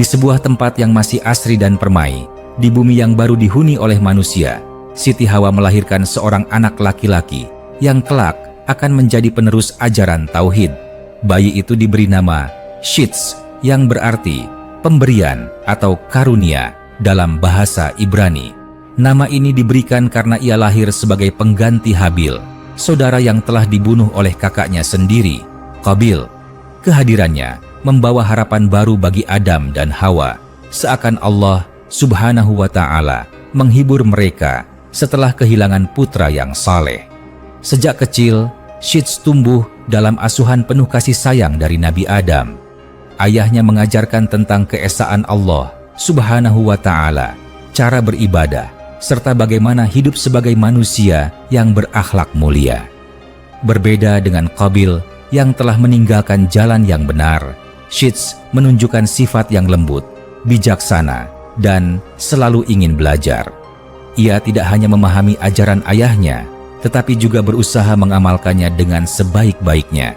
Di sebuah tempat yang masih asri dan permai, di bumi yang baru dihuni oleh manusia, Siti Hawa melahirkan seorang anak laki-laki yang kelak akan menjadi penerus ajaran tauhid. Bayi itu diberi nama Shits, yang berarti pemberian atau karunia dalam bahasa Ibrani. Nama ini diberikan karena ia lahir sebagai pengganti Habil, saudara yang telah dibunuh oleh kakaknya sendiri, Qabil. Kehadirannya membawa harapan baru bagi Adam dan Hawa, seakan Allah Subhanahu wa Ta'ala menghibur mereka setelah kehilangan putra yang saleh. Sejak kecil, Shits tumbuh dalam asuhan penuh kasih sayang dari Nabi Adam. Ayahnya mengajarkan tentang keesaan Allah Subhanahu wa Ta'ala, cara beribadah, serta bagaimana hidup sebagai manusia yang berakhlak mulia. Berbeda dengan Qabil yang telah meninggalkan jalan yang benar, Shits menunjukkan sifat yang lembut, bijaksana, dan selalu ingin belajar. Ia tidak hanya memahami ajaran ayahnya, tetapi juga berusaha mengamalkannya dengan sebaik-baiknya.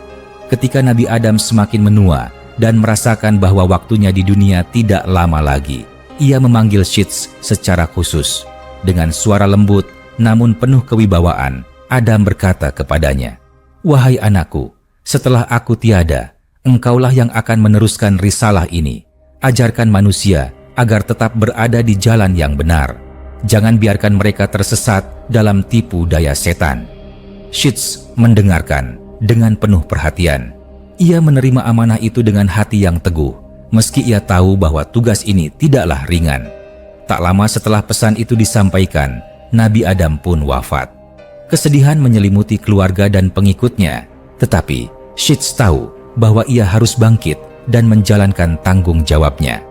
Ketika Nabi Adam semakin menua dan merasakan bahwa waktunya di dunia tidak lama lagi, ia memanggil Shits secara khusus. Dengan suara lembut namun penuh kewibawaan, Adam berkata kepadanya, "Wahai anakku, setelah aku tiada, engkaulah yang akan meneruskan risalah ini. Ajarkan manusia agar tetap berada di jalan yang benar. Jangan biarkan mereka tersesat dalam tipu daya setan." Shits mendengarkan dengan penuh perhatian. Ia menerima amanah itu dengan hati yang teguh, meski ia tahu bahwa tugas ini tidaklah ringan. Tak lama setelah pesan itu disampaikan, Nabi Adam pun wafat. Kesedihan menyelimuti keluarga dan pengikutnya, tetapi Shits tahu bahwa ia harus bangkit dan menjalankan tanggung jawabnya.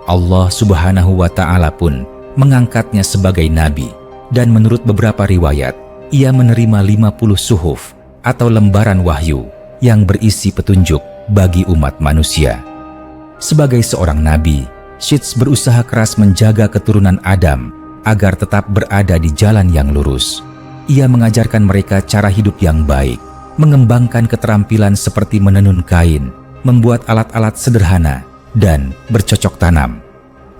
Allah Subhanahu wa Ta'ala pun mengangkatnya sebagai nabi, dan menurut beberapa riwayat, ia menerima 50 suhuf atau lembaran wahyu yang berisi petunjuk bagi umat manusia. Sebagai seorang nabi, Shits berusaha keras menjaga keturunan Adam agar tetap berada di jalan yang lurus. Ia mengajarkan mereka cara hidup yang baik, mengembangkan keterampilan seperti menenun kain, membuat alat-alat sederhana, dan bercocok tanam.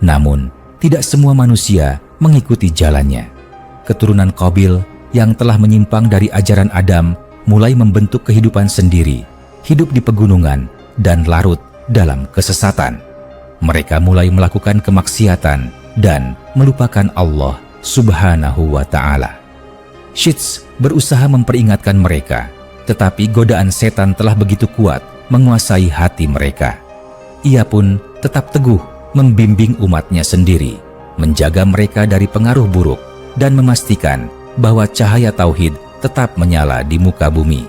Namun, tidak semua manusia mengikuti jalannya. Keturunan Qabil yang telah menyimpang dari ajaran Adam mulai membentuk kehidupan sendiri, hidup di pegunungan, dan larut dalam kesesatan. Mereka mulai melakukan kemaksiatan dan melupakan Allah Subhanahu wa Ta'ala. Shits berusaha memperingatkan mereka, tetapi godaan setan telah begitu kuat menguasai hati mereka. Ia pun tetap teguh membimbing umatnya sendiri, menjaga mereka dari pengaruh buruk, dan memastikan bahwa cahaya tauhid tetap menyala di muka bumi.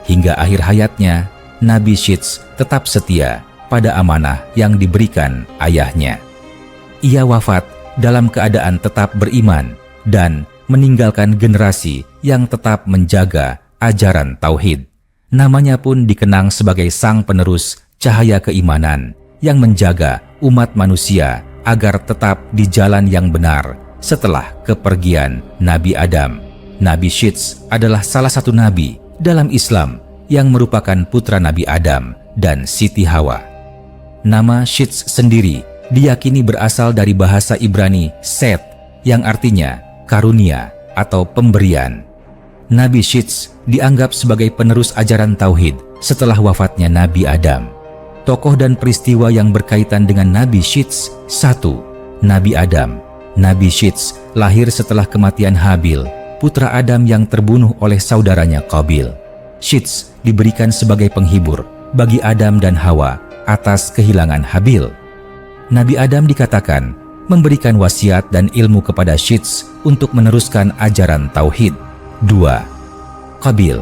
Hingga akhir hayatnya, Nabi Shits tetap setia pada amanah yang diberikan ayahnya. Ia wafat dalam keadaan tetap beriman dan meninggalkan generasi yang tetap menjaga ajaran tauhid. Namanya pun dikenang sebagai sang penerus cahaya keimanan yang menjaga umat manusia agar tetap di jalan yang benar setelah kepergian Nabi Adam. Nabi Shits adalah salah satu nabi dalam Islam yang merupakan putra Nabi Adam dan Siti Hawa. Nama Shits sendiri diyakini berasal dari bahasa Ibrani Seth, yang artinya karunia atau pemberian. Nabi Shits dianggap sebagai penerus ajaran tauhid setelah wafatnya Nabi Adam. Tokoh dan peristiwa yang berkaitan dengan Nabi Shits: 1. Nabi Adam. Nabi Shits lahir setelah kematian Habil, putra Adam yang terbunuh oleh saudaranya Qabil. Shits diberikan sebagai penghibur bagi Adam dan Hawa atas kehilangan Habil. Nabi Adam dikatakan memberikan wasiat dan ilmu kepada Shits untuk meneruskan ajaran tauhid. 2. Qabil.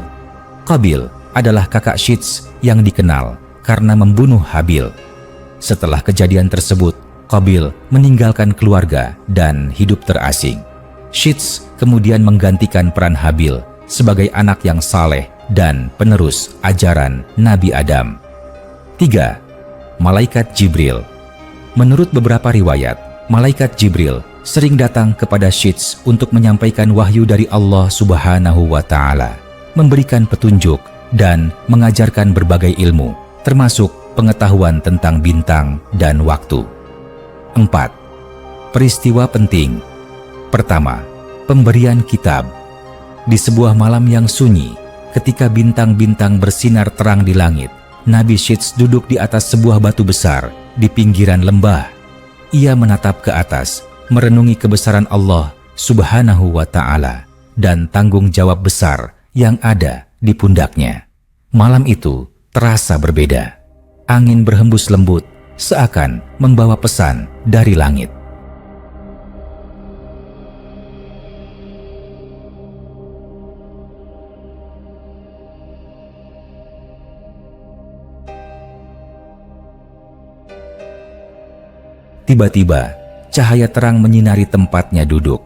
Qabil adalah kakak Shits yang dikenal karena membunuh Habil. Setelah kejadian tersebut, Qabil meninggalkan keluarga dan hidup terasing. Shits kemudian menggantikan peran Habil sebagai anak yang saleh dan penerus ajaran Nabi Adam. 3. Malaikat Jibril. Menurut beberapa riwayat, Malaikat Jibril sering datang kepada Shits untuk menyampaikan wahyu dari Allah Subhanahu wa Ta'ala, memberikan petunjuk dan mengajarkan berbagai ilmu, termasuk pengetahuan tentang bintang dan waktu. 4. Peristiwa penting. Pertama, pemberian kitab. Di sebuah malam yang sunyi, ketika bintang-bintang bersinar terang di langit, Nabi Syits duduk di atas sebuah batu besar di pinggiran lembah. Ia menatap ke atas, merenungi kebesaran Allah Subhanahu wa Ta'ala dan tanggung jawab besar yang ada di pundaknya. Malam itu terasa berbeda. Angin berhembus lembut, seakan membawa pesan dari langit. Tiba-tiba, cahaya terang menyinari tempatnya duduk.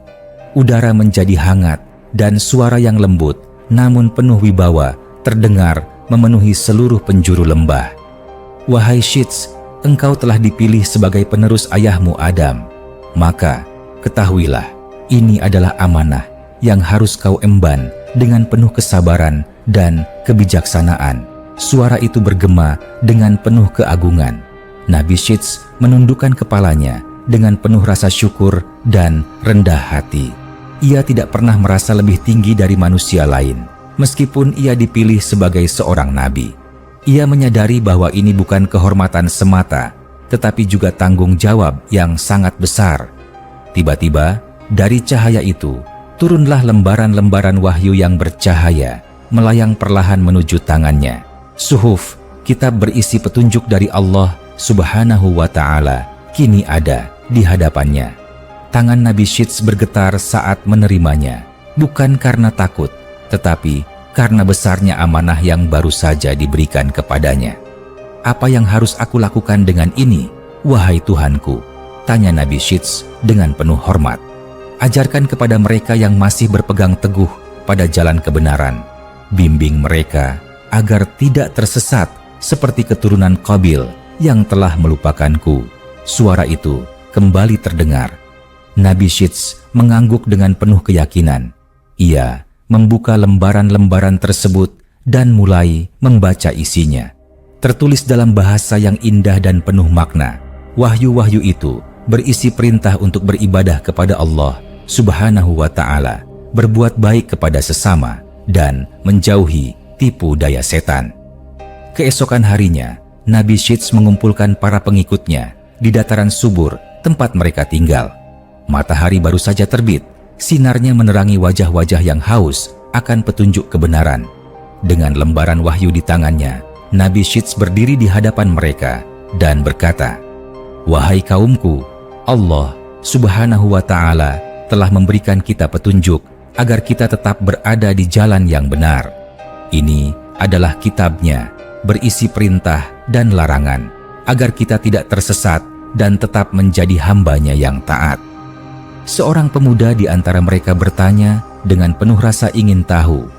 Udara menjadi hangat dan suara yang lembut namun penuh wibawa terdengar memenuhi seluruh penjuru lembah. Wahai Syits, engkau telah dipilih sebagai penerus ayahmu Adam. Maka, ketahuilah, ini adalah amanah yang harus kau emban dengan penuh kesabaran dan kebijaksanaan. Suara itu bergema dengan penuh keagungan. Nabi Syits menundukkan kepalanya dengan penuh rasa syukur dan rendah hati. Ia tidak pernah merasa lebih tinggi dari manusia lain, meskipun ia dipilih sebagai seorang nabi. Ia menyadari bahwa ini bukan kehormatan semata, tetapi juga tanggung jawab yang sangat besar. Tiba-tiba, dari cahaya itu, turunlah lembaran-lembaran wahyu yang bercahaya, melayang perlahan menuju tangannya. Suhuf, kitab berisi petunjuk dari Allah Subhanahu wa Ta'ala, kini ada di hadapannya. Tangan Nabi Syits bergetar saat menerimanya, bukan karena takut, tetapi karena besarnya amanah yang baru saja diberikan kepadanya. Apa yang harus aku lakukan dengan ini, wahai Tuhanku? Tanya Nabi Syits dengan penuh hormat. Ajarkan kepada mereka yang masih berpegang teguh pada jalan kebenaran. Bimbing mereka agar tidak tersesat seperti keturunan Qabil yang telah melupakanku. Suara itu kembali terdengar. Nabi Syits mengangguk dengan penuh keyakinan. Ia membuka lembaran-lembaran tersebut dan mulai membaca isinya. Tertulis dalam bahasa yang indah dan penuh makna. Wahyu-wahyu itu berisi perintah untuk beribadah kepada Allah Subhanahu wa Ta'ala, berbuat baik kepada sesama, dan menjauhi tipu daya setan. Keesokan harinya, Nabi Syits mengumpulkan para pengikutnya di dataran subur tempat mereka tinggal. Matahari baru saja terbit, sinarnya menerangi wajah-wajah yang haus akan petunjuk kebenaran. Dengan lembaran wahyu di tangannya, Nabi Syits berdiri di hadapan mereka dan berkata, "Wahai kaumku, Allah Subhanahu wa Ta'ala telah memberikan kita petunjuk agar kita tetap berada di jalan yang benar. Ini adalah kitabnya, berisi perintah dan larangan, agar kita tidak tersesat dan tetap menjadi hambanya yang taat." Seorang pemuda di antara mereka bertanya dengan penuh rasa ingin tahu,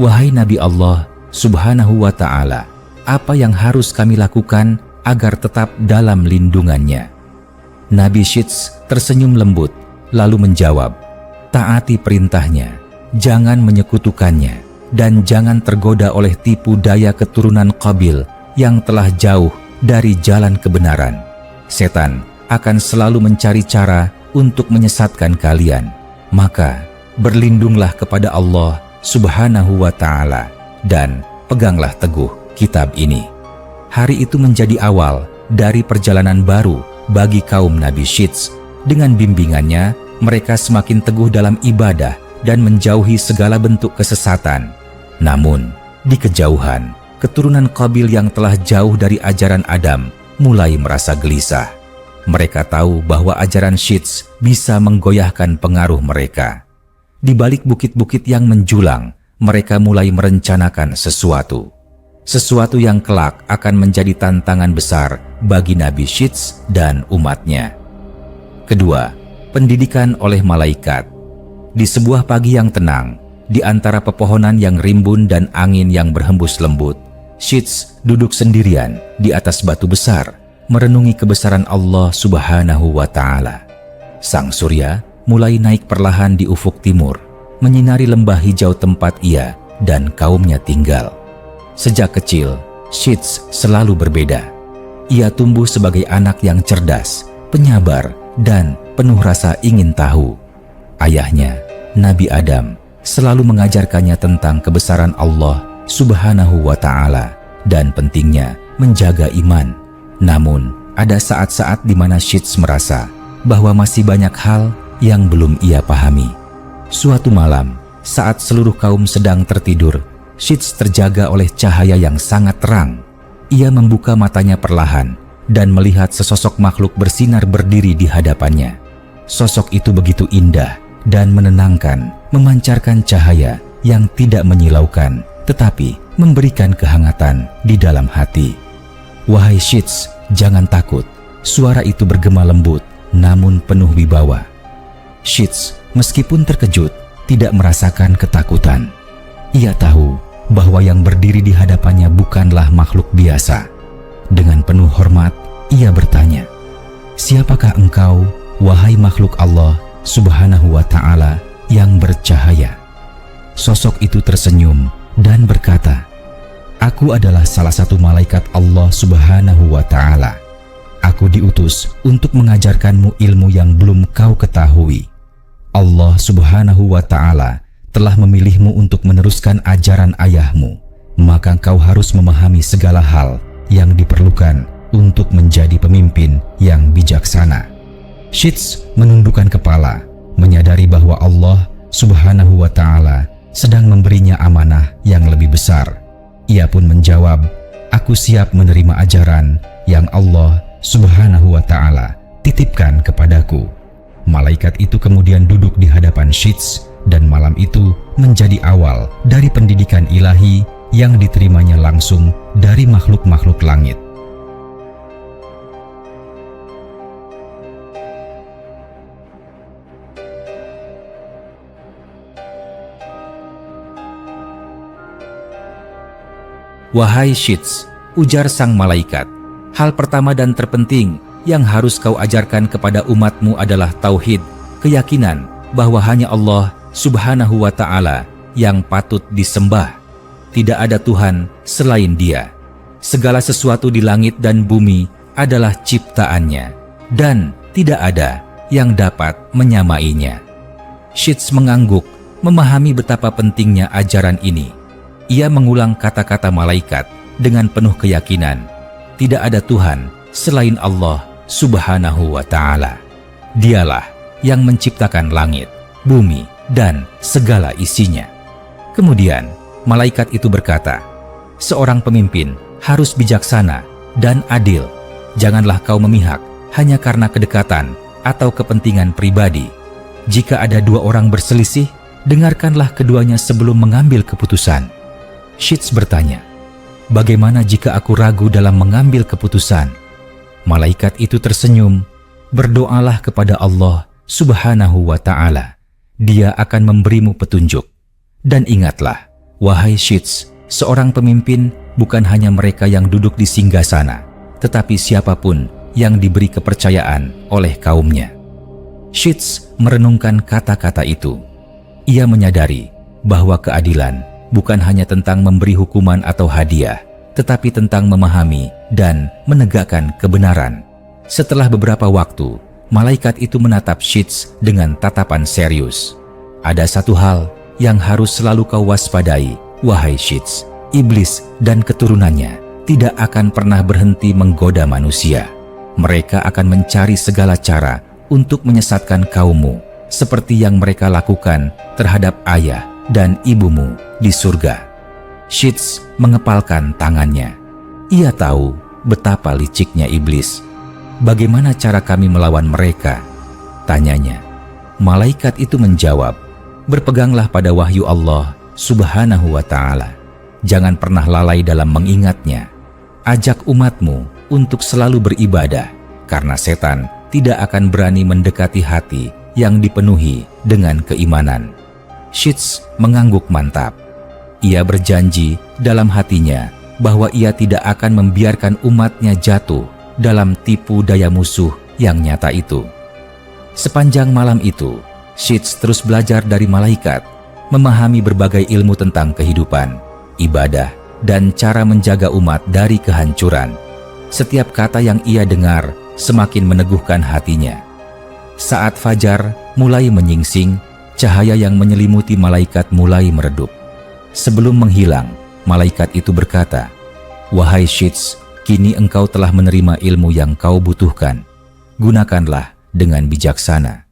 "Wahai Nabi Allah Subhanahu wa Ta'ala, apa yang harus kami lakukan agar tetap dalam lindungannya?" Nabi Syits tersenyum lembut, lalu menjawab, "Taati perintahnya, jangan menyekutukannya, dan jangan tergoda oleh tipu daya keturunan Qabil yang telah jauh dari jalan kebenaran. Setan akan selalu mencari cara untuk menyesatkan kalian. Maka berlindunglah kepada Allah Subhanahu wa Ta'ala dan peganglah teguh kitab ini." Hari itu menjadi awal dari perjalanan baru bagi kaum Nabi Syits. Dengan bimbingannya, mereka semakin teguh dalam ibadah dan menjauhi segala bentuk kesesatan. Namun, di kejauhan, keturunan Qabil yang telah jauh dari ajaran Adam mulai merasa gelisah. Mereka tahu bahwa ajaran Syits bisa menggoyahkan pengaruh mereka. Di balik bukit-bukit yang menjulang, mereka mulai merencanakan sesuatu. Sesuatu yang kelak akan menjadi tantangan besar bagi Nabi Syits dan umatnya. Kedua, pendidikan oleh malaikat. Di sebuah pagi yang tenang, di antara pepohonan yang rimbun dan angin yang berhembus lembut, Syits duduk sendirian di atas batu besar, merenungi kebesaran Allah Subhanahu wa Ta'ala. Sang surya mulai naik perlahan di ufuk timur, menyinari lembah hijau tempat ia dan kaumnya tinggal. Sejak kecil, Syits selalu berbeda. ia tumbuh sebagai anak yang cerdas, penyabar, dan penuh rasa ingin tahu. Ayahnya, Nabi Adam, selalu mengajarkannya tentang kebesaran Allah Subhanahu wa Ta'ala dan pentingnya menjaga iman. Namun, ada saat-saat di mana Sheets merasa bahwa masih banyak hal yang belum ia pahami. Suatu malam, saat seluruh kaum sedang tertidur, Sheets terjaga oleh cahaya yang sangat terang. Ia membuka matanya perlahan dan melihat sesosok makhluk bersinar berdiri di hadapannya. Sosok itu begitu indah dan menenangkan, memancarkan cahaya yang tidak menyilaukan, tetapi memberikan kehangatan di dalam hati. "Wahai Sheets, jangan takut." Suara itu bergema lembut, namun penuh wibawa. Sheets, meskipun terkejut, tidak merasakan ketakutan. Ia tahu bahwa yang berdiri di hadapannya bukanlah makhluk biasa. Dengan penuh hormat, ia bertanya, "Siapakah engkau, wahai makhluk Allah Subhanahu wa Ta'ala yang bercahaya?" Sosok itu tersenyum dan berkata, "Aku adalah salah satu malaikat Allah Subhanahu wa Ta'ala. Aku diutus untuk mengajarkanmu ilmu yang belum kau ketahui. Allah Subhanahu wa Ta'ala telah memilihmu untuk meneruskan ajaran ayahmu, maka kau harus memahami segala hal yang diperlukan untuk menjadi pemimpin yang bijaksana." Sheets menundukkan kepala, menyadari bahwa Allah Subhanahu wa Ta'ala sedang memberinya amanah yang lebih besar. Ia pun menjawab, "Aku siap menerima ajaran yang Allah Subhanahu wa Ta'ala titipkan kepadaku." Malaikat itu kemudian duduk di hadapan Sheets, dan malam itu menjadi awal dari pendidikan ilahi yang diterimanya langsung dari makhluk-makhluk langit. "Wahai Sheets," ujar sang malaikat, "hal pertama dan terpenting yang harus kau ajarkan kepada umatmu adalah tauhid, keyakinan bahwa hanya Allah Subhanahu wa Ta'ala yang patut disembah. Tidak ada Tuhan selain Dia. Segala sesuatu di langit dan bumi adalah ciptaannya, dan tidak ada yang dapat menyamainya." Sheets mengangguk, memahami betapa pentingnya ajaran ini. Ia mengulang kata-kata malaikat dengan penuh keyakinan. Tidak ada Tuhan selain Allah Subhanahu wa Ta'ala. Dialah yang menciptakan langit, bumi, dan segala isinya. Kemudian, malaikat itu berkata, "Seorang pemimpin harus bijaksana dan adil. Janganlah kau memihak hanya karena kedekatan atau kepentingan pribadi. Jika ada dua orang berselisih, dengarkanlah keduanya sebelum mengambil keputusan." Sheets bertanya, "Bagaimana jika aku ragu dalam mengambil keputusan?" Malaikat itu tersenyum, "Berdoalah kepada Allah Subhanahu wa Ta'ala. Dia akan memberimu petunjuk. Dan ingatlah, wahai Sheets, seorang pemimpin bukan hanya mereka yang duduk di singgasana, tetapi siapapun yang diberi kepercayaan oleh kaumnya." Sheets merenungkan kata-kata itu. Ia menyadari bahwa keadilan bukan hanya tentang memberi hukuman atau hadiah, tetapi tentang memahami dan menegakkan kebenaran. Setelah beberapa waktu, malaikat itu menatap Sheets dengan tatapan serius. "Ada satu hal yang harus selalu kau waspadai, wahai Sheets. Iblis dan keturunannya tidak akan pernah berhenti menggoda manusia. Mereka akan mencari segala cara untuk menyesatkan kaummu, seperti yang mereka lakukan terhadap ayah dan ibumu di surga." Sheets mengepalkan tangannya. Ia tahu betapa liciknya iblis. "Bagaimana cara kami melawan mereka?" tanyanya. Malaikat itu menjawab, "Berpeganglah pada wahyu Allah Subhanahu wa Ta'ala. Jangan pernah lalai dalam mengingatnya. Ajak umatmu untuk selalu beribadah, karena setan tidak akan berani mendekati hati yang dipenuhi dengan keimanan." Sheets mengangguk mantap. Ia berjanji dalam hatinya bahwa ia tidak akan membiarkan umatnya jatuh dalam tipu daya musuh yang nyata itu. Sepanjang malam itu, Sheets terus belajar dari malaikat, memahami berbagai ilmu tentang kehidupan, ibadah, dan cara menjaga umat dari kehancuran. Setiap kata yang ia dengar semakin meneguhkan hatinya. Saat fajar mulai menyingsing, cahaya yang menyelimuti malaikat mulai meredup. Sebelum menghilang, malaikat itu berkata, "Wahai Syits, kini engkau telah menerima ilmu yang kau butuhkan. Gunakanlah dengan bijaksana.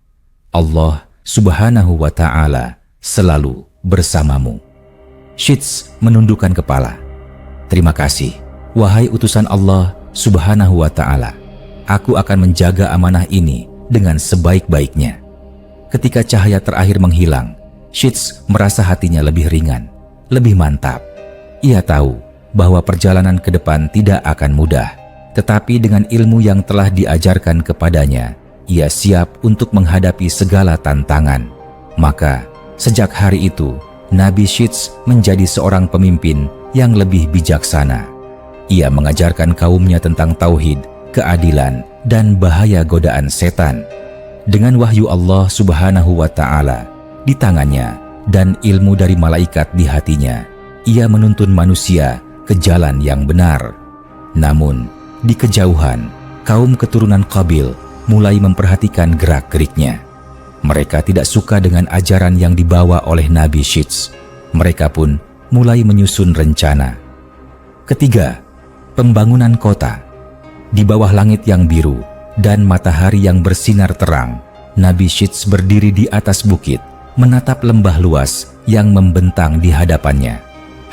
Allah Subhanahu wa Ta'ala selalu bersamamu." Syits menundukkan kepala. "Terima kasih, wahai utusan Allah Subhanahu wa Ta'ala. Aku akan menjaga amanah ini dengan sebaik-baiknya." Ketika cahaya terakhir menghilang, Syits merasa hatinya lebih ringan, lebih mantap. Ia tahu bahwa perjalanan ke depan tidak akan mudah, tetapi dengan ilmu yang telah diajarkan kepadanya, ia siap untuk menghadapi segala tantangan. Maka, sejak hari itu, Nabi Syits menjadi seorang pemimpin yang lebih bijaksana. Ia mengajarkan kaumnya tentang tauhid, keadilan, dan bahaya godaan setan. Dengan wahyu Allah Subhanahu wa Ta'ala di tangannya dan ilmu dari malaikat di hatinya, ia menuntun manusia ke jalan yang benar. Namun, di kejauhan, kaum keturunan Qabil mulai memperhatikan gerak-geriknya. Mereka tidak suka dengan ajaran yang dibawa oleh Nabi Syits. Mereka pun mulai menyusun rencana. Ketiga, pembangunan kota. Di bawah langit yang biru dan matahari yang bersinar terang, Nabi Syits berdiri di atas bukit, menatap lembah luas yang membentang di hadapannya.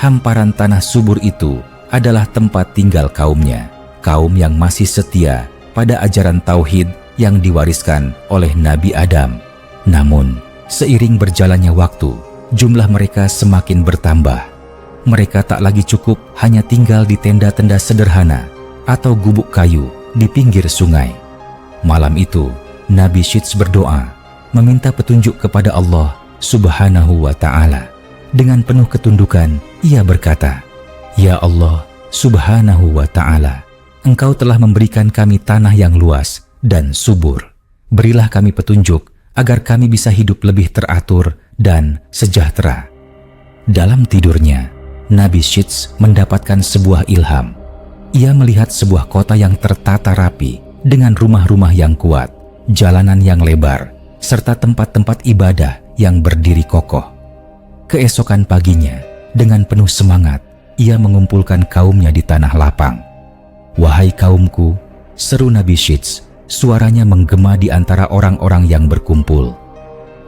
Hamparan tanah subur itu adalah tempat tinggal kaumnya, kaum yang masih setia pada ajaran tauhid yang diwariskan oleh Nabi Adam. Namun, seiring berjalannya waktu, jumlah mereka semakin bertambah. Mereka tak lagi cukup hanya tinggal di tenda-tenda sederhana atau gubuk kayu di pinggir sungai. Malam itu, Nabi Syits berdoa, meminta petunjuk kepada Allah Subhanahu wa Ta'ala. Dengan penuh ketundukan, ia berkata, "Ya Allah Subhanahu wa Ta'ala, Engkau telah memberikan kami tanah yang luas dan subur. Berilah kami petunjuk agar kami bisa hidup lebih teratur dan sejahtera." Dalam tidurnya, Nabi Syits mendapatkan sebuah ilham. Ia melihat sebuah kota yang tertata rapi dengan rumah-rumah yang kuat, jalanan yang lebar, serta tempat-tempat ibadah yang berdiri kokoh. Keesokan paginya, dengan penuh semangat, ia mengumpulkan kaumnya di tanah lapang. "Wahai kaumku," seru Nabi Syits, suaranya menggema di antara orang-orang yang berkumpul.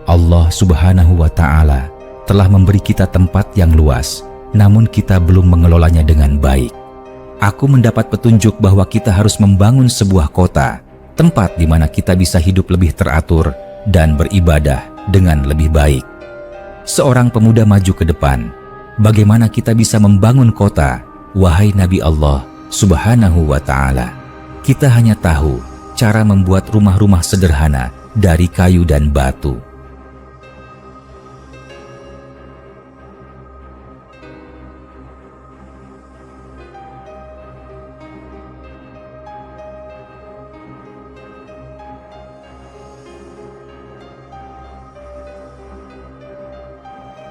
"Allah Subhanahu wa Ta'ala telah memberi kita tempat yang luas, namun kita belum mengelolanya dengan baik. Aku mendapat petunjuk bahwa kita harus membangun sebuah kota, tempat di mana kita bisa hidup lebih teratur dan beribadah dengan lebih baik." Seorang pemuda maju ke depan. "Bagaimana kita bisa membangun kota, wahai Nabi Allah Subhanahu wa Ta'ala? Kita hanya tahu cara membuat rumah-rumah sederhana dari kayu dan batu."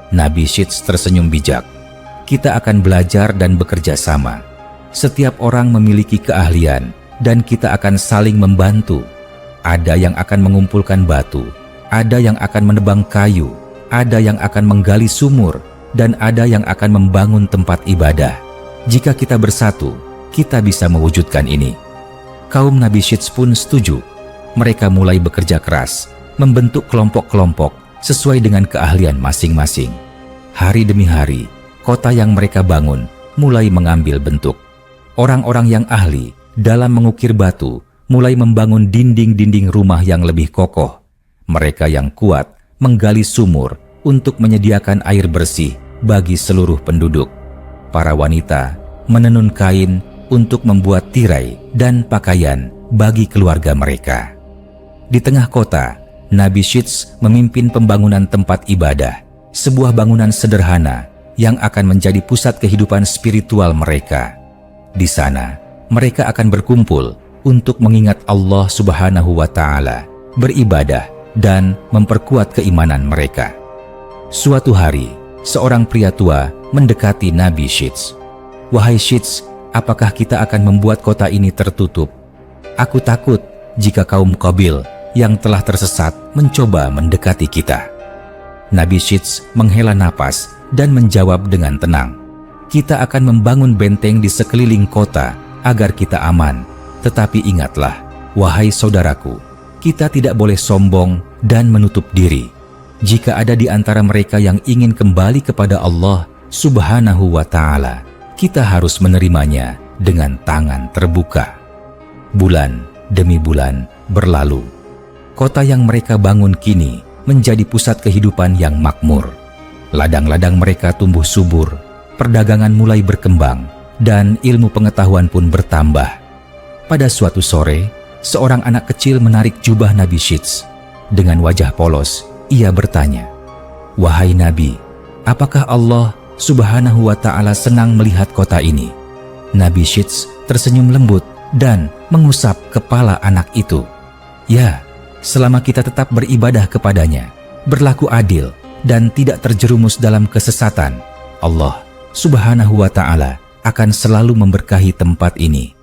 Nabi Syits tersenyum bijak. "Kita akan belajar dan bekerja sama. Setiap orang memiliki keahlian dan kita akan saling membantu. Ada yang akan mengumpulkan batu, ada yang akan menebang kayu, ada yang akan menggali sumur, dan ada yang akan membangun tempat ibadah. Jika kita bersatu, kita bisa mewujudkan ini." Kaum Nabi Syits pun setuju. Mereka mulai bekerja keras, membentuk kelompok-kelompok sesuai dengan keahlian masing-masing. Hari demi hari, kota yang mereka bangun mulai mengambil bentuk. Orang-orang yang ahli dalam mengukir batu mulai membangun dinding-dinding rumah yang lebih kokoh. Mereka yang kuat menggali sumur untuk menyediakan air bersih bagi seluruh penduduk. Para wanita menenun kain untuk membuat tirai dan pakaian bagi keluarga mereka. Di tengah kota, Nabi Syits memimpin pembangunan tempat ibadah, sebuah bangunan sederhana yang akan menjadi pusat kehidupan spiritual mereka. Di sana, mereka akan berkumpul untuk mengingat Allah Subhanahu wa Ta'ala, beribadah, dan memperkuat keimanan mereka. Suatu hari, seorang pria tua mendekati Nabi Syits. "Wahai Syits, apakah kita akan membuat kota ini tertutup? Aku takut jika kaum Qabil yang telah tersesat mencoba mendekati kita." Nabi Syits menghela napas dan menjawab dengan tenang, "Kita akan membangun benteng di sekeliling kota agar kita aman. Tetapi ingatlah, wahai saudaraku, kita tidak boleh sombong dan menutup diri. Jika ada di antara mereka yang ingin kembali kepada Allah Subhanahu wa Ta'ala, kita harus menerimanya dengan tangan terbuka." Bulan demi bulan berlalu. Kota yang mereka bangun kini menjadi pusat kehidupan yang makmur. Ladang-ladang mereka tumbuh subur, perdagangan mulai berkembang, dan ilmu pengetahuan pun bertambah. Pada suatu sore, seorang anak kecil menarik jubah Nabi Syits. Dengan wajah polos, ia bertanya, "Wahai Nabi, apakah Allah Subhanahu wa Ta'ala senang melihat kota ini?" Nabi Syits tersenyum lembut dan mengusap kepala anak itu. "Ya, selama kita tetap beribadah kepadanya, berlaku adil, dan tidak terjerumus dalam kesesatan, Allah Subhanahu wa Ta'ala akan selalu memberkahi tempat ini."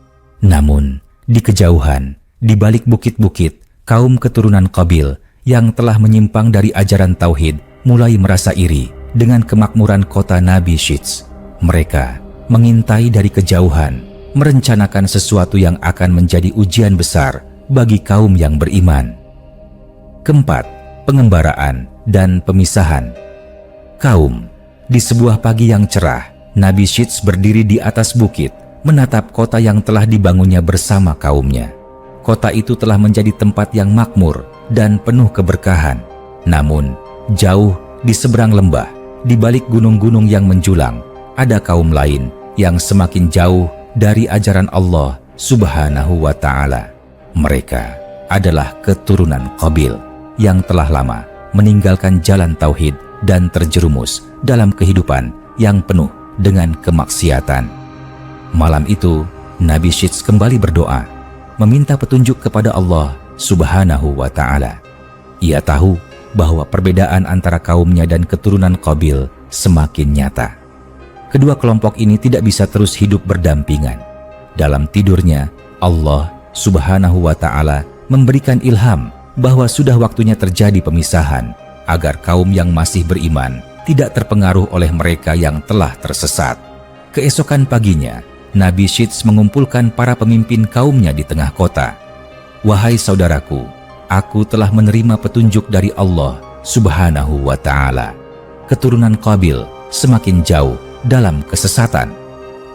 Namun, di kejauhan, di balik bukit-bukit, kaum keturunan Qabil yang telah menyimpang dari ajaran Tauhid mulai merasa iri dengan kemakmuran kota Nabi Syits. Mereka mengintai dari kejauhan, merencanakan sesuatu yang akan menjadi ujian besar bagi kaum yang beriman. Keempat, pengembaraan dan pemisahan. Kaum. Di sebuah pagi yang cerah, Nabi Syits berdiri di atas bukit, menatap kota yang telah dibangunnya bersama kaumnya. Kota itu telah menjadi tempat yang makmur dan penuh keberkahan. Namun, jauh di seberang lembah, di balik gunung-gunung yang menjulang, ada kaum lain yang semakin jauh dari ajaran Allah Subhanahu wa Ta'ala. Mereka adalah keturunan Qabil yang telah lama meninggalkan jalan Tauhid dan terjerumus dalam kehidupan yang penuh dengan kemaksiatan. Malam itu, Nabi Syits kembali berdoa, meminta petunjuk kepada Allah Subhanahu wa Ta'ala. Ia tahu bahwa perbedaan antara kaumnya dan keturunan Qabil semakin nyata. Kedua kelompok ini tidak bisa terus hidup berdampingan. Dalam tidurnya, Allah Subhanahu wa Ta'ala memberikan ilham bahwa sudah waktunya terjadi pemisahan agar kaum yang masih beriman tidak terpengaruh oleh mereka yang telah tersesat. Keesokan paginya, Nabi Syits mengumpulkan para pemimpin kaumnya di tengah kota. "Wahai saudaraku, aku telah menerima petunjuk dari Allah Subhanahu wa Ta'ala. Keturunan Qabil semakin jauh dalam kesesatan.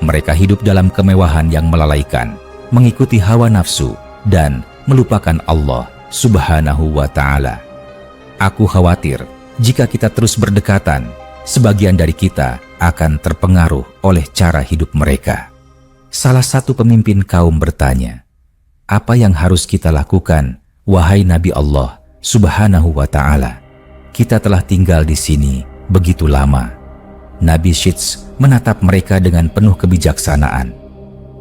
Mereka hidup dalam kemewahan yang melalaikan, mengikuti hawa nafsu, dan melupakan Allah Subhanahu wa Ta'ala. Aku khawatir jika kita terus berdekatan, sebagian dari kita akan terpengaruh oleh cara hidup mereka." Salah satu pemimpin kaum bertanya, "Apa yang harus kita lakukan, wahai Nabi Allah Subhanahu wa Ta'ala? Kita telah tinggal di sini begitu lama." Nabi Syits menatap mereka dengan penuh kebijaksanaan.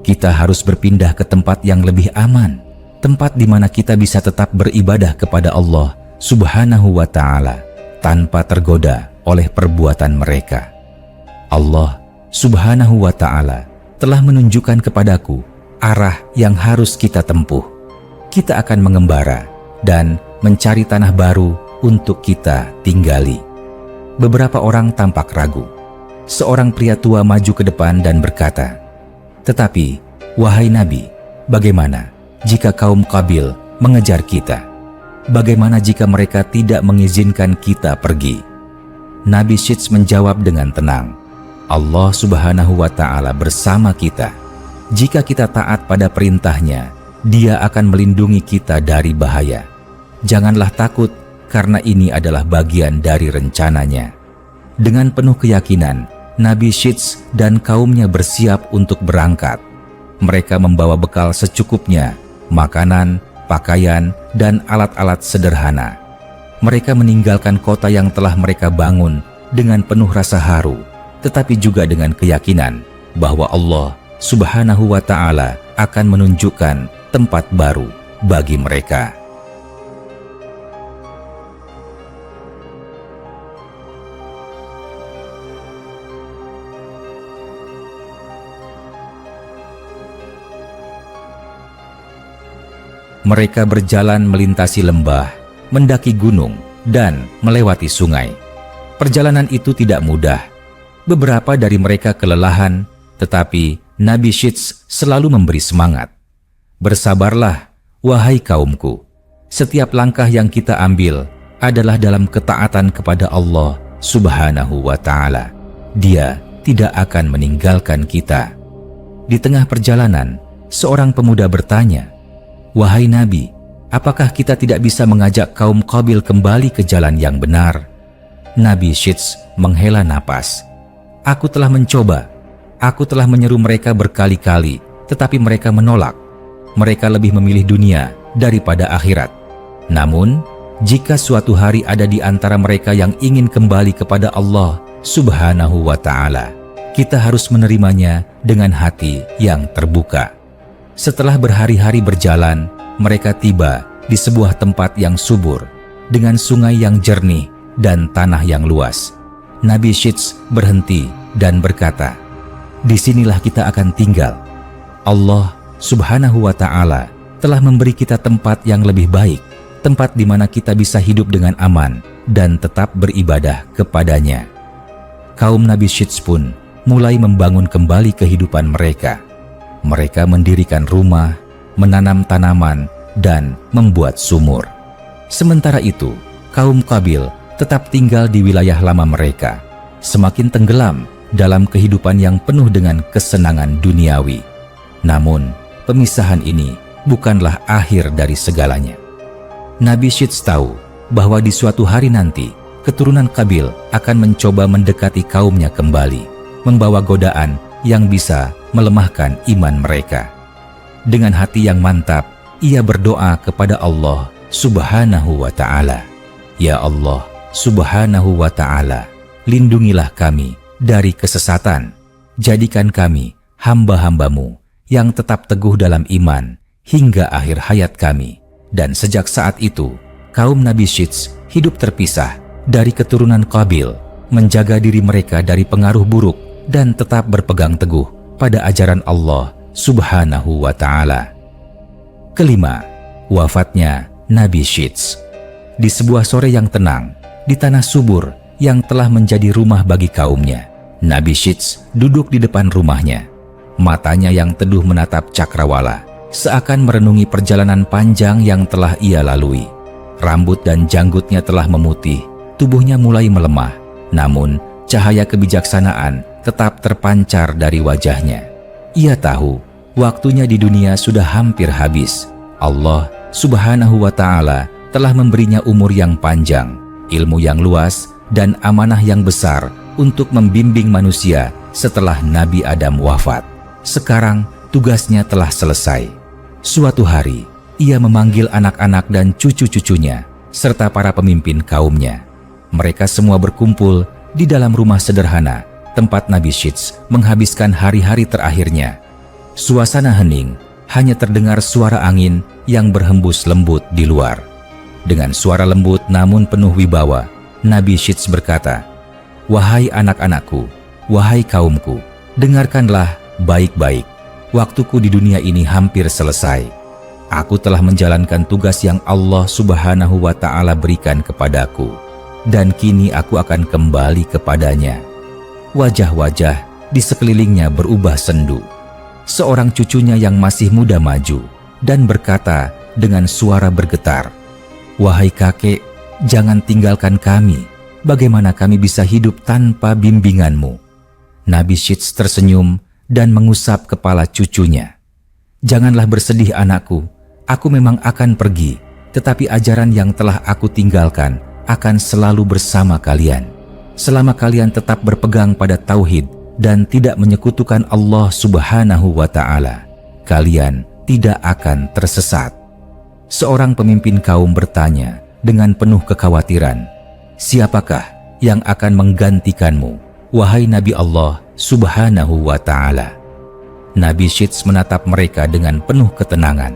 "Kita harus berpindah ke tempat yang lebih aman, tempat di mana kita bisa tetap beribadah kepada Allah Subhanahu wa Ta'ala tanpa tergoda oleh perbuatan mereka. Allah Subhanahu wa Ta'ala telah menunjukkan kepadaku arah yang harus kita tempuh. Kita akan mengembara dan mencari tanah baru untuk kita tinggali." Beberapa orang tampak ragu. Seorang pria tua maju ke depan dan berkata, "Tetapi, wahai Nabi, bagaimana jika kaum Qabil mengejar kita? Bagaimana jika mereka tidak mengizinkan kita pergi?" Nabi Syits menjawab dengan tenang, "Allah Subhanahu wa Ta'ala bersama kita. Jika kita taat pada perintahnya, Dia akan melindungi kita dari bahaya. Janganlah takut, karena ini adalah bagian dari rencananya." Dengan penuh keyakinan, Nabi Syits dan kaumnya bersiap untuk berangkat. Mereka membawa bekal secukupnya, makanan, pakaian, dan alat-alat sederhana. Mereka meninggalkan kota yang telah mereka bangun dengan penuh rasa haru, tetapi juga dengan keyakinan bahwa Allah Subhanahu wa Ta'ala akan menunjukkan tempat baru bagi mereka. Mereka berjalan melintasi lembah, mendaki gunung, dan melewati sungai. Perjalanan itu tidak mudah. Beberapa dari mereka kelelahan, tetapi Nabi Syits selalu memberi semangat. Bersabarlah, wahai kaumku. Setiap langkah yang kita ambil adalah dalam ketaatan kepada Allah Subhanahu wa Ta'ala. Dia tidak akan meninggalkan kita. Di tengah perjalanan, seorang pemuda bertanya, "Wahai Nabi, apakah kita tidak bisa mengajak kaum Qabil kembali ke jalan yang benar?" Nabi Syits menghela napas. "Aku telah mencoba. Aku telah menyeru mereka berkali-kali, tetapi mereka menolak. Mereka lebih memilih dunia daripada akhirat. Namun, jika suatu hari ada di antara mereka yang ingin kembali kepada Allah Subhanahu wa Ta'ala, kita harus menerimanya dengan hati yang terbuka." Setelah berhari-hari berjalan, mereka tiba di sebuah tempat yang subur, dengan sungai yang jernih dan tanah yang luas. Nabi Syits berhenti dan berkata, "Disinilah kita akan tinggal. Allah Subhanahu wa Ta'ala telah memberi kita tempat yang lebih baik, tempat di mana kita bisa hidup dengan aman dan tetap beribadah kepadanya." Kaum Nabi Syits pun mulai membangun kembali kehidupan mereka. Mereka mendirikan rumah, menanam tanaman, dan membuat sumur. Sementara itu, kaum Qabil tetap tinggal di wilayah lama mereka, semakin tenggelam dalam kehidupan yang penuh dengan kesenangan duniawi. Namun, pemisahan ini bukanlah akhir dari segalanya. Nabi Syits tahu bahwa di suatu hari nanti, keturunan Qabil akan mencoba mendekati kaumnya kembali, membawa godaan yang bisa melemahkan iman mereka. Dengan hati yang mantap, ia berdoa kepada Allah Subhanahu wa Ta'ala, "Ya Allah Subhanahu wa Ta'ala, lindungilah kami dari kesesatan. Jadikan kami hamba-hambamu yang tetap teguh dalam iman hingga akhir hayat kami." Dan sejak saat itu, kaum Nabi Syits hidup terpisah dari keturunan Qabil, menjaga diri mereka dari pengaruh buruk dan tetap berpegang teguh pada ajaran Allah Subhanahu wa Ta'ala. Kelima, wafatnya Nabi Syits. Di sebuah sore yang tenang, di tanah subur yang telah menjadi rumah bagi kaumnya, Nabi Syits duduk di depan rumahnya. Matanya yang teduh menatap cakrawala, seakan merenungi perjalanan panjang yang telah ia lalui. Rambut dan janggutnya telah memutih, tubuhnya mulai melemah, namun cahaya kebijaksanaan tetap terpancar dari wajahnya. Ia tahu waktunya di dunia sudah hampir habis. Allah Subhanahu wa Ta'ala telah memberinya umur yang panjang, ilmu yang luas, dan amanah yang besar untuk membimbing manusia setelah Nabi Adam wafat. Sekarang tugasnya telah selesai. Suatu hari, ia memanggil anak-anak dan cucu-cucunya serta para pemimpin kaumnya. Mereka semua berkumpul di dalam rumah sederhana tempat Nabi Syits menghabiskan hari-hari terakhirnya. Suasana hening, hanya terdengar suara angin yang berhembus lembut di luar. Dengan suara lembut namun penuh wibawa, Nabi Syits berkata, "Wahai anak-anakku, wahai kaumku, dengarkanlah baik-baik. Waktuku di dunia ini hampir selesai. Aku telah menjalankan tugas yang Allah Subhanahu wa Ta'ala berikan kepadaku, dan kini aku akan kembali kepadanya." Wajah-wajah di sekelilingnya berubah sendu. Seorang cucunya yang masih muda maju dan berkata dengan suara bergetar, "Wahai kakek, jangan tinggalkan kami. Bagaimana kami bisa hidup tanpa bimbinganmu?" Nabi Syits tersenyum dan mengusap kepala cucunya. "Janganlah bersedih anakku, aku memang akan pergi, tetapi ajaran yang telah aku tinggalkan akan selalu bersama kalian. Selama kalian tetap berpegang pada tauhid dan tidak menyekutukan Allah Subhanahu wa Ta'ala, kalian tidak akan tersesat." Seorang pemimpin kaum bertanya dengan penuh kekhawatiran, "Siapakah yang akan menggantikanmu, wahai Nabi Allah Subhanahu wa Ta'ala?" Nabi Syits menatap mereka dengan penuh ketenangan.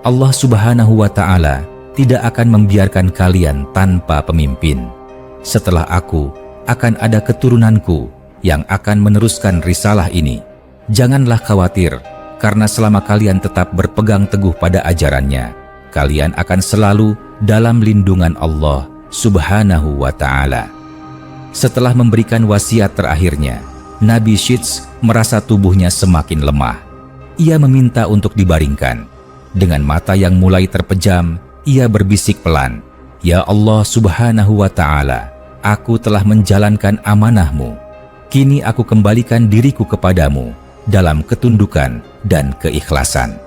"Allah Subhanahu wa Ta'ala tidak akan membiarkan kalian tanpa pemimpin. Setelah aku, akan ada keturunanku yang akan meneruskan risalah ini. Janganlah khawatir, karena selama kalian tetap berpegang teguh pada ajarannya, kalian akan selalu dalam lindungan Allah Subhanahu wa Ta'ala. Setelah memberikan wasiat terakhirnya, Nabi Syits merasa tubuhnya semakin lemah. Ia meminta untuk dibaringkan. Dengan mata yang mulai terpejam, ia berbisik pelan, "Ya Allah Subhanahu wa Ta'ala, aku telah menjalankan amanah-Mu. Kini aku kembalikan diriku kepadamu dalam ketundukan dan keikhlasan."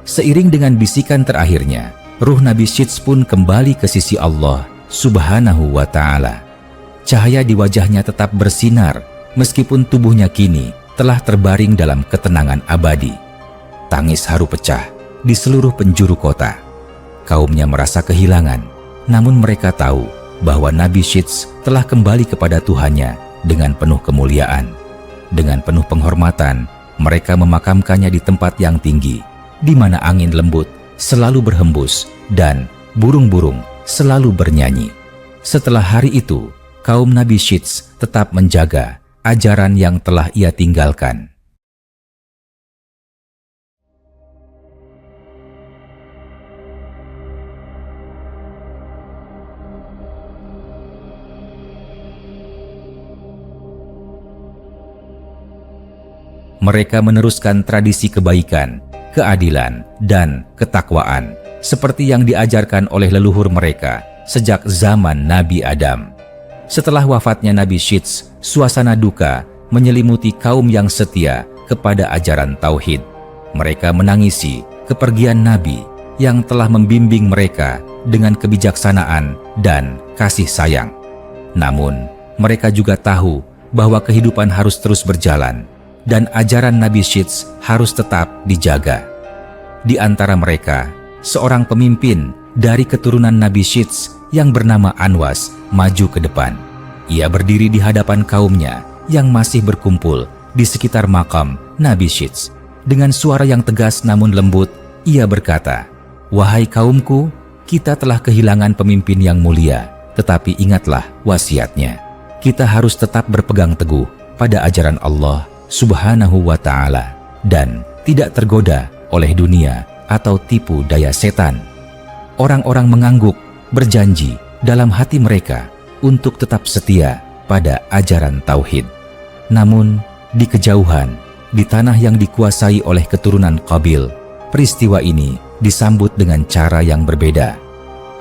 Seiring dengan bisikan terakhirnya, ruh Nabi Syits pun kembali ke sisi Allah Subhanahu wa Ta'ala. Cahaya di wajahnya tetap bersinar meskipun tubuhnya kini telah terbaring dalam ketenangan abadi. Tangis haru pecah di seluruh penjuru kota. Kaumnya merasa kehilangan, namun mereka tahu bahwa Nabi Syits telah kembali kepada Tuhannya dengan penuh kemuliaan. Dengan penuh penghormatan, mereka memakamkannya di tempat yang tinggi, di mana angin lembut selalu berhembus dan burung-burung selalu bernyanyi. Setelah hari itu, kaum Nabi Syits tetap menjaga ajaran yang telah ia tinggalkan. Mereka meneruskan tradisi kebaikan, keadilan, dan ketakwaan seperti yang diajarkan oleh leluhur mereka sejak zaman Nabi Adam. Setelah wafatnya Nabi Syits, suasana duka menyelimuti kaum yang setia kepada ajaran tauhid. Mereka menangisi kepergian Nabi yang telah membimbing mereka dengan kebijaksanaan dan kasih sayang. Namun, mereka juga tahu bahwa kehidupan harus terus berjalan dan ajaran Nabi Syits harus tetap dijaga. Di antara mereka, seorang pemimpin dari keturunan Nabi Syits yang bernama Anwas maju ke depan. Ia berdiri di hadapan kaumnya yang masih berkumpul di sekitar makam Nabi Syits. Dengan suara yang tegas namun lembut, ia berkata, "Wahai kaumku, kita telah kehilangan pemimpin yang mulia, tetapi ingatlah wasiatnya. Kita harus tetap berpegang teguh pada ajaran Allah Subhanahu wa Ta'ala dan tidak tergoda oleh dunia atau tipu daya setan." Orang-orang mengangguk, berjanji dalam hati mereka untuk tetap setia pada ajaran tauhid. Namun, di kejauhan, di tanah yang dikuasai oleh keturunan Qabil, peristiwa ini disambut dengan cara yang berbeda.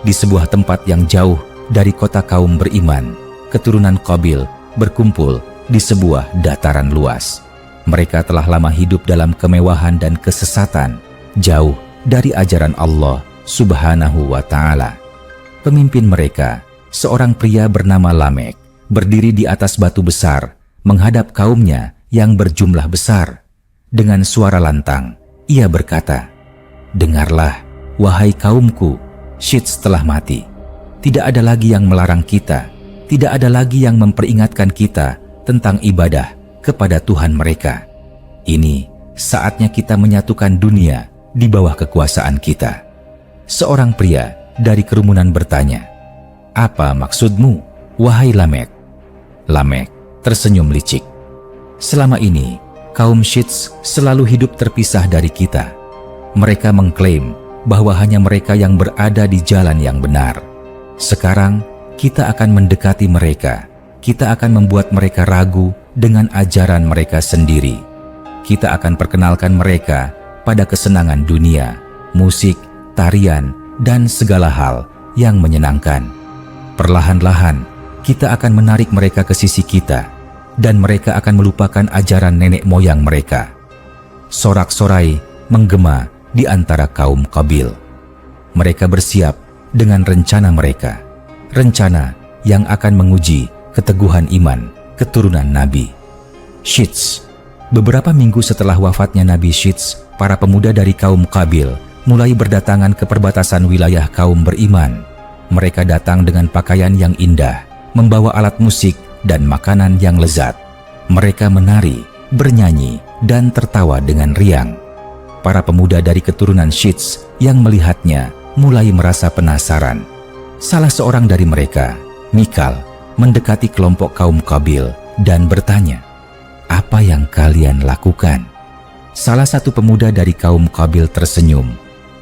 Di sebuah tempat yang jauh dari kota kaum beriman, keturunan Qabil berkumpul di sebuah dataran luas. Mereka telah lama hidup dalam kemewahan dan kesesatan, jauh dari ajaran Allah Subhanahu wa Ta'ala. Pemimpin mereka, seorang pria bernama Lamek, berdiri di atas batu besar, menghadap kaumnya yang berjumlah besar. Dengan suara lantang, ia berkata, "Dengarlah, wahai kaumku, Syits telah mati. Tidak ada lagi yang melarang kita, tidak ada lagi yang memperingatkan kita tentang ibadah kepada Tuhan mereka. Ini saatnya kita menyatukan dunia di bawah kekuasaan kita." Seorang pria dari kerumunan bertanya, "Apa maksudmu, wahai Lamek?" Lamek tersenyum licik. "Selama ini, kaum Syits selalu hidup terpisah dari kita. Mereka mengklaim bahwa hanya mereka yang berada di jalan yang benar. Sekarang, kita akan mendekati mereka. Kita akan membuat mereka ragu dengan ajaran mereka sendiri. Kita akan perkenalkan mereka pada kesenangan dunia, musik, tarian, dan segala hal yang menyenangkan. Perlahan-lahan, kita akan menarik mereka ke sisi kita, dan mereka akan melupakan ajaran nenek moyang mereka." Sorak-sorai menggema di antara kaum Qabil. Mereka bersiap dengan rencana mereka, rencana yang akan menguji keteguhan iman keturunan Nabi Syits. Beberapa minggu setelah wafatnya Nabi Syits, para pemuda dari kaum Qabil mulai berdatangan ke perbatasan wilayah kaum beriman. Mereka datang dengan pakaian yang indah, membawa alat musik dan makanan yang lezat. Mereka menari, bernyanyi, dan tertawa dengan riang. Para pemuda dari keturunan Syits yang melihatnya mulai merasa penasaran. Salah seorang dari mereka, Mikal, mendekati kelompok kaum Qabil dan bertanya, "Apa yang kalian lakukan?" Salah satu pemuda dari kaum Qabil tersenyum.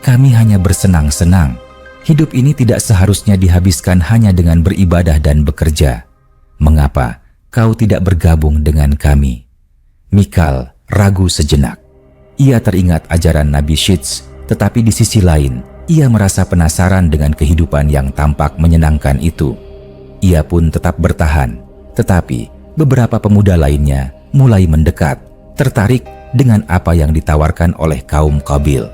kami hanya bersenang-senang. Hidup ini tidak seharusnya dihabiskan hanya dengan beribadah dan bekerja. Mengapa kau tidak bergabung dengan kami?" Mikal ragu sejenak. Ia teringat ajaran Nabi Syits, tetapi di sisi lain, ia merasa penasaran dengan kehidupan yang tampak menyenangkan itu. Ia pun tetap bertahan, tetapi beberapa pemuda lainnya mulai mendekat, tertarik dengan apa yang ditawarkan oleh kaum Qabil.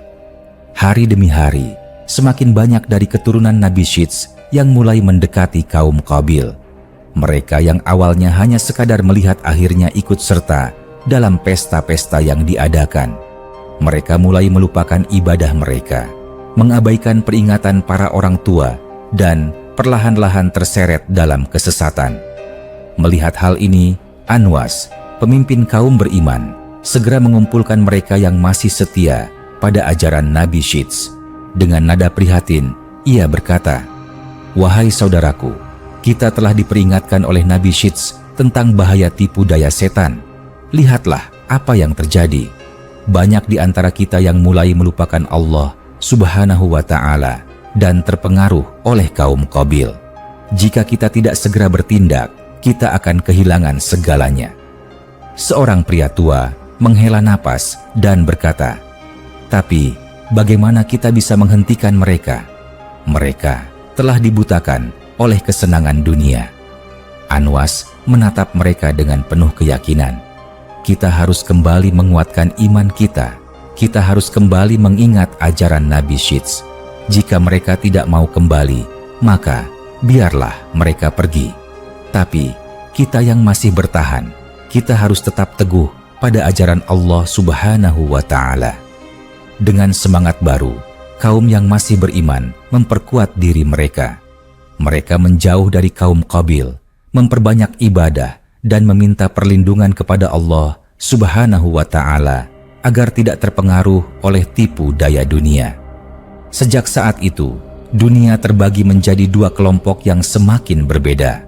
Hari demi hari, semakin banyak dari keturunan Nabi Syits yang mulai mendekati kaum Qabil. Mereka yang awalnya hanya sekadar melihat akhirnya ikut serta dalam pesta-pesta yang diadakan. Mereka mulai melupakan ibadah mereka, mengabaikan peringatan para orang tua, dan perlahan-lahan terseret dalam kesesatan. Melihat hal ini, Anwas, pemimpin kaum beriman, segera mengumpulkan mereka yang masih setia pada ajaran Nabi Syits. Dengan nada prihatin, ia berkata, "Wahai saudaraku, kita telah diperingatkan oleh Nabi Syits tentang bahaya tipu daya setan. Lihatlah apa yang terjadi. Banyak di antara kita yang mulai melupakan Allah Subhanahu wa Ta'ala dan terpengaruh oleh kaum Qabil. Jika kita tidak segera bertindak, kita akan kehilangan segalanya." Seorang pria tua menghela napas dan berkata, "Tapi bagaimana kita bisa menghentikan mereka? Mereka telah dibutakan oleh kesenangan dunia." Anwas menatap mereka dengan penuh keyakinan. Kita harus kembali menguatkan iman kita. Kita harus kembali mengingat ajaran Nabi Syits. Jika mereka tidak mau kembali, maka biarlah mereka pergi. Tapi kita yang masih bertahan, kita harus tetap teguh pada ajaran Allah Subhanahu wa Ta'ala. Dengan semangat baru, kaum yang masih beriman memperkuat diri mereka. Mereka menjauh dari kaum Qabil, memperbanyak ibadah, dan meminta perlindungan kepada Allah Subhanahu wa Ta'ala agar tidak terpengaruh oleh tipu daya dunia. Sejak saat itu, dunia terbagi menjadi dua kelompok yang semakin berbeda.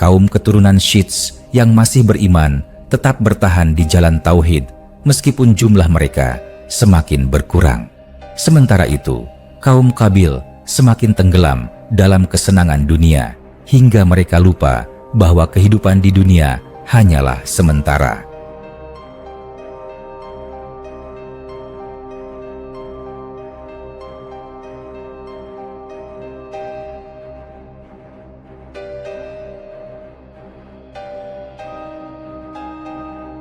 Kaum keturunan Syits yang masih beriman tetap bertahan di jalan tauhid meskipun jumlah mereka semakin berkurang. Sementara itu, kaum Qabil semakin tenggelam dalam kesenangan dunia hingga mereka lupa bahwa kehidupan di dunia hanyalah sementara.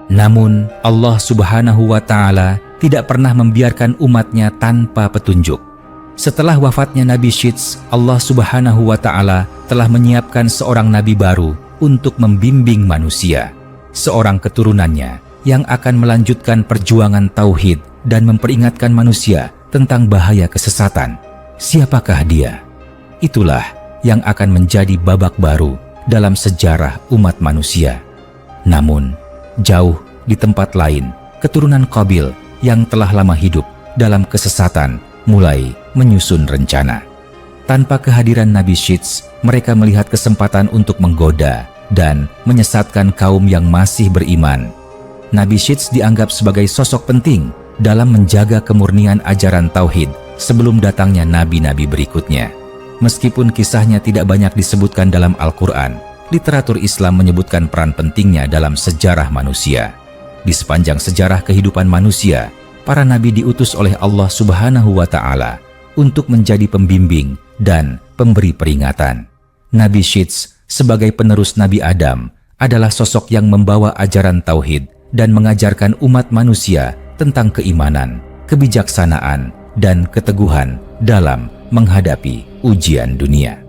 Namun Allah Subhanahu wa Ta'ala tidak pernah membiarkan umatnya tanpa petunjuk. Setelah wafatnya Nabi Syits, Allah Subhanahu wa Ta'ala telah menyiapkan seorang nabi baru untuk membimbing manusia, seorang keturunannya yang akan melanjutkan perjuangan tauhid dan memperingatkan manusia tentang bahaya kesesatan. Siapakah dia? Itulah yang akan menjadi babak baru dalam sejarah umat manusia. Namun, jauh di tempat lain, keturunan Qabil yang telah lama hidup dalam kesesatan mulai menyusun rencana. Tanpa kehadiran Nabi Syits, mereka melihat kesempatan untuk menggoda dan menyesatkan kaum yang masih beriman. Nabi Syits dianggap sebagai sosok penting dalam menjaga kemurnian ajaran tauhid sebelum datangnya nabi-nabi berikutnya. Meskipun kisahnya tidak banyak disebutkan dalam Al-Quran, literatur Islam menyebutkan peran pentingnya dalam sejarah manusia. Di sepanjang sejarah kehidupan manusia, para nabi diutus oleh Allah Subhanahu wa Ta'ala untuk menjadi pembimbing dan pemberi peringatan. Nabi Syits sebagai penerus Nabi Adam adalah sosok yang membawa ajaran tauhid dan mengajarkan umat manusia tentang keimanan, kebijaksanaan, dan keteguhan dalam menghadapi ujian dunia.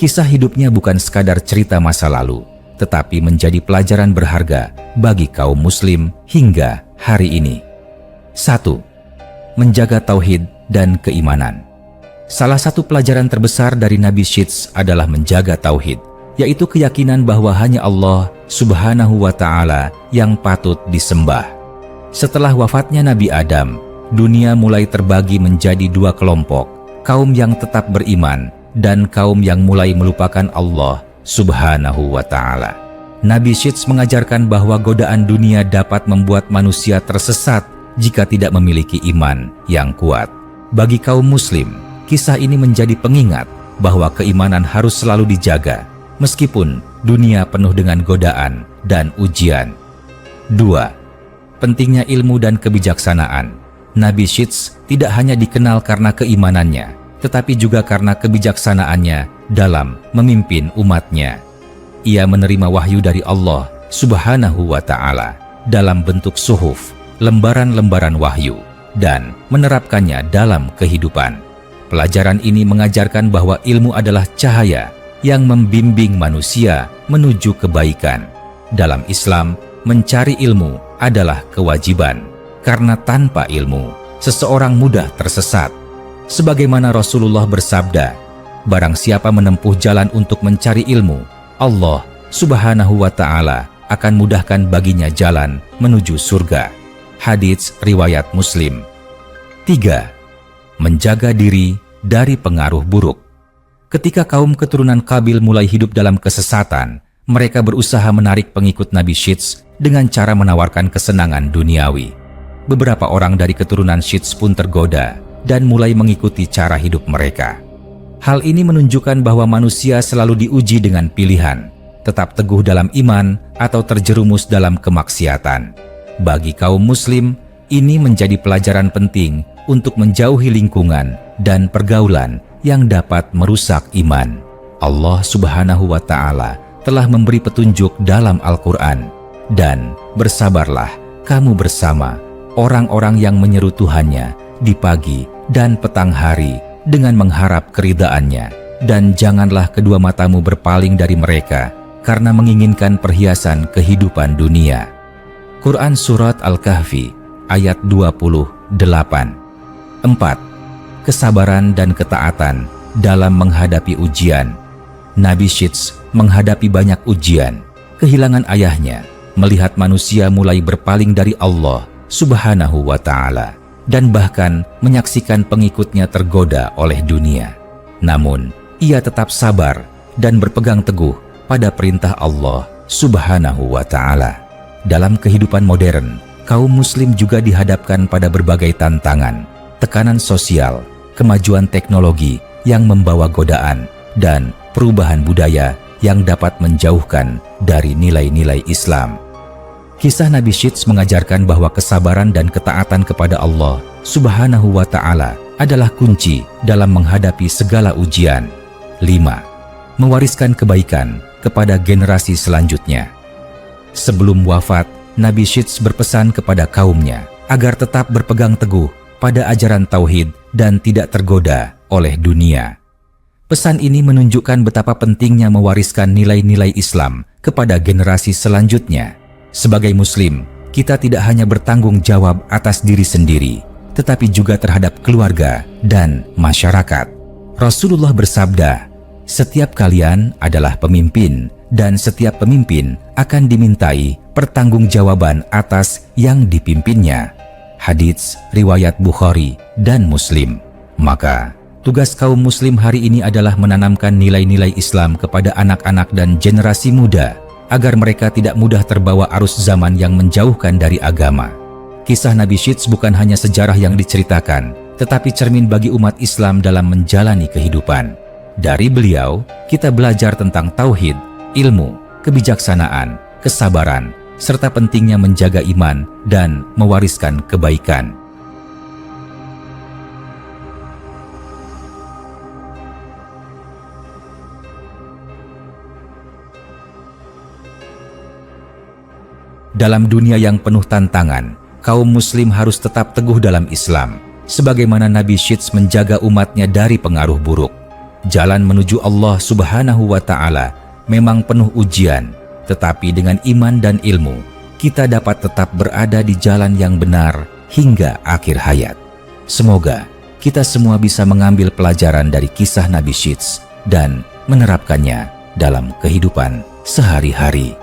Kisah hidupnya bukan sekadar cerita masa lalu, tetapi menjadi pelajaran berharga bagi kaum muslim hingga hari ini. 1. Menjaga tauhid dan keimanan. Salah satu pelajaran terbesar dari Nabi Syits adalah menjaga tauhid, yaitu keyakinan bahwa hanya Allah Subhanahu wa Ta'ala yang patut disembah. Setelah wafatnya Nabi Adam, dunia mulai terbagi menjadi dua kelompok, kaum yang tetap beriman dan kaum yang mulai melupakan Allah Subhanahu wa Ta'ala. Nabi Syits mengajarkan bahwa godaan dunia dapat membuat manusia tersesat jika tidak memiliki iman yang kuat. Bagi kaum muslim, kisah ini menjadi pengingat bahwa keimanan harus selalu dijaga, meskipun dunia penuh dengan godaan dan ujian. 2. Pentingnya ilmu dan kebijaksanaan. Nabi Syits tidak hanya dikenal karena keimanannya, tetapi juga karena kebijaksanaannya dalam memimpin umatnya. Ia menerima wahyu dari Allah Subhanahu wa Ta'ala dalam bentuk suhuf, lembaran-lembaran wahyu, dan menerapkannya dalam kehidupan. Pelajaran ini mengajarkan bahwa ilmu adalah cahaya yang membimbing manusia menuju kebaikan. Dalam Islam, mencari ilmu adalah kewajiban, karena tanpa ilmu, seseorang mudah tersesat. Sebagaimana Rasulullah bersabda, barang siapa menempuh jalan untuk mencari ilmu, Allah Subhanahu wa Ta'ala akan mudahkan baginya jalan menuju surga. Hadits riwayat Muslim. 3. Menjaga diri dari pengaruh buruk. Ketika kaum keturunan Qabil mulai hidup dalam kesesatan, mereka berusaha menarik pengikut Nabi Syits dengan cara menawarkan kesenangan duniawi. Beberapa orang dari keturunan Syits pun tergoda dan mulai mengikuti cara hidup mereka. Hal ini menunjukkan bahwa manusia selalu diuji dengan pilihan, tetap teguh dalam iman atau terjerumus dalam kemaksiatan. Bagi kaum muslim, ini menjadi pelajaran penting untuk menjauhi lingkungan dan pergaulan yang dapat merusak iman. Allah Subhanahu wa Ta'ala telah memberi petunjuk dalam Al-Quran, dan bersabarlah kamu bersama orang-orang yang menyeru Tuhannya di pagi dan petang hari dengan mengharap keridhaannya, dan janganlah kedua matamu berpaling dari mereka karena menginginkan perhiasan kehidupan dunia. Quran Surat Al-Kahfi ayat 28. 4. Kesabaran dan ketaatan dalam menghadapi ujian. Nabi Syits menghadapi banyak ujian, kehilangan ayahnya, melihat manusia mulai berpaling dari Allah Subhanahu wa Ta'ala, dan bahkan menyaksikan pengikutnya tergoda oleh dunia. Namun, ia tetap sabar dan berpegang teguh pada perintah Allah Subhanahu wa Ta'ala. Dalam kehidupan modern, kaum muslim juga dihadapkan pada berbagai tantangan, tekanan sosial, kemajuan teknologi yang membawa godaan, dan perubahan budaya yang dapat menjauhkan dari nilai-nilai Islam. Kisah Nabi Syits mengajarkan bahwa kesabaran dan ketaatan kepada Allah Subhanahu wa Ta'ala adalah kunci dalam menghadapi segala ujian. 5. Mewariskan kebaikan kepada generasi selanjutnya. Sebelum wafat, Nabi Syits berpesan kepada kaumnya agar tetap berpegang teguh pada ajaran tauhid dan tidak tergoda oleh dunia. Pesan ini menunjukkan betapa pentingnya mewariskan nilai-nilai Islam kepada generasi selanjutnya. Sebagai muslim, kita tidak hanya bertanggung jawab atas diri sendiri, tetapi juga terhadap keluarga dan masyarakat. Rasulullah bersabda, "Setiap kalian adalah pemimpin, dan setiap pemimpin akan dimintai pertanggungjawaban atas yang dipimpinnya." Hadits riwayat Bukhari dan Muslim. Maka, tugas kaum muslim hari ini adalah menanamkan nilai-nilai Islam kepada anak-anak dan generasi muda, agar mereka tidak mudah terbawa arus zaman yang menjauhkan dari agama. Kisah Nabi Syits bukan hanya sejarah yang diceritakan, tetapi cermin bagi umat Islam dalam menjalani kehidupan. Dari beliau, kita belajar tentang tauhid, ilmu, kebijaksanaan, kesabaran, serta pentingnya menjaga iman dan mewariskan kebaikan. Dalam dunia yang penuh tantangan, kaum muslim harus tetap teguh dalam Islam, sebagaimana Nabi Syits menjaga umatnya dari pengaruh buruk. Jalan menuju Allah Subhanahu wa Ta'ala memang penuh ujian, tetapi dengan iman dan ilmu, kita dapat tetap berada di jalan yang benar hingga akhir hayat. Semoga kita semua bisa mengambil pelajaran dari kisah Nabi Syits dan menerapkannya dalam kehidupan sehari-hari.